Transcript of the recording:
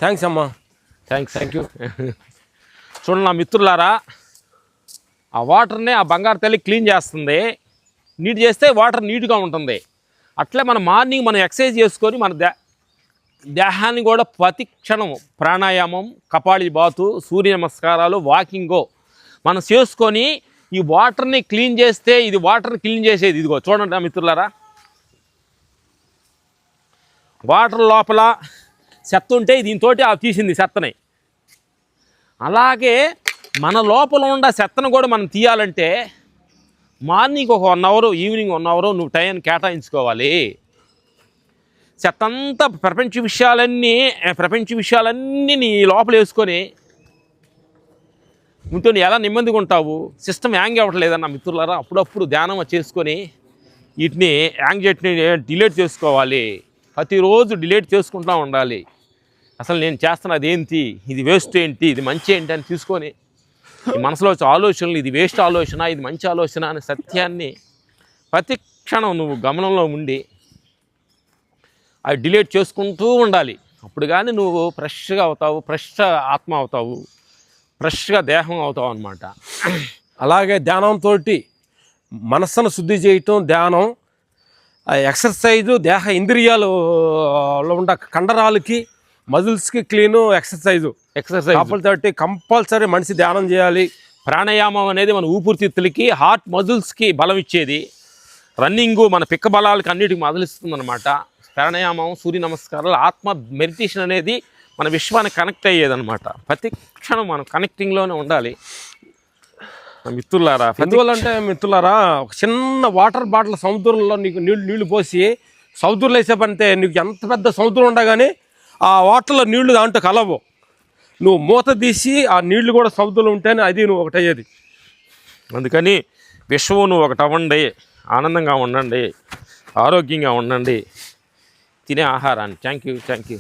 Thanks అమ్మా. Thank you. చూడండి నా మిత్రులారా, ఆ వాటర్ని ఆ బంగారు తల్లి క్లీన్ చేస్తుంది. నీట్ చేస్తే వాటర్ నీట్గా ఉంటుంది. అట్లే మన మార్నింగ్ మనం ఎక్సర్సైజ్ చేసుకొని మన దేహాన్ని కూడా ప్రతి క్షణం ప్రాణాయామం, కపాళి బాతు, సూర్య నమస్కారాలు, వాకింగో మనం చేసుకొని ఈ వాటర్ని క్లీన్ చేస్తే, ఇది వాటర్ని క్లీన్ చేసేది. ఇదిగో చూడండి మిత్రులారా, వాటర్ లోపల చెత్త ఉంటే దీంతో తీసింది చెత్తని. అలాగే మన లోపల ఉన్న చెత్తను కూడా మనం తీయాలంటే మార్నింగ్ ఒక 1 అవర్, ఈవినింగ్ 1 అవర్ నువ్వు టైం కేటాయించుకోవాలి. చెత్త అంతా ప్రపంచ విషయాలన్నీ నీ లోపల వేసుకొని ఉంటే ఎలా నెమ్మదిగా ఉంటావు. సిస్టమ్ యాంగ్ అవ్వట్లేదన్న మిత్రులారా, అప్పుడప్పుడు ధ్యానం చేసుకొని వీటిని యాంగ్జైటీని డిలీట్ చేసుకోవాలి. ప్రతిరోజు డిలీట్ చేసుకుంటూ ఉండాలి. అసలు నేను చేస్తున్నది ఏంటి, ఇది వేస్ట్ ఏంటి, ఇది మంచి ఏంటి అని తీసుకొని ఈ మనసులో వచ్చే ఆలోచనలు, ఇది వేస్ట్ ఆలోచన, ఇది మంచి ఆలోచన అనే సత్యాన్ని ప్రతి క్షణం నువ్వు గమనంలో ఉండి అవి డిలీట్ చేసుకుంటూ ఉండాలి. అప్పుడు కానీ నువ్వు ఫ్రెష్గా అవుతావు, ఫ్రెష్ ఆత్మ అవుతావు, ఫ్రెష్గా దేహం అవుతావు అన్నమాట. అలాగే ధ్యానంతో మనస్సును శుద్ధి చేయటం ధ్యానం, ఎక్సర్సైజు దేహ ఇంద్రియాలలో ఉన్న కండరాలకి, మజిల్స్కి క్లీను ఎక్సర్సైజ్ తోటి కంపల్సరీ మనిషి ధ్యానం చేయాలి. ప్రాణాయామం అనేది మన ఊపిరితిత్తులకి, హార్ట్ మజిల్స్కి బలం ఇచ్చేది. రన్నింగు మన పిక్క బలాలకి అన్నిటికి మొదలిస్తుంది అనమాట. ప్రాణాయామం, సూర్య నమస్కారాలు, ఆత్మ మెడిటేషన్ అనేది మన విశ్వానికి కనెక్ట్ అయ్యేదన్నమాట. ప్రతి క్షణం మనం కనెక్టింగ్లోనే ఉండాలి మిత్రులారా. ఎందువల్లంటే మిత్రులారా, ఒక చిన్న వాటర్ బాటిల్ సముద్రంలో నీకు నీళ్లు పోసి సముద్రంలో వేసే పనితే నీకు ఎంత పెద్ద సముద్రం ఉండగానే ఆ వాటర్లో నీళ్లు దాంట్లో కలవు. నువ్వు మూత తీసి ఆ నీళ్లు కూడా సముద్రంలో ఉంటేనే అది నువ్వు ఒకటయ్యేది. అందుకని విశ్వం నువ్వు ఒకటి అవ్వండి, ఆనందంగా ఉండండి, ఆరోగ్యంగా ఉండండి, తినే ఆహారాన్ని. Thank you.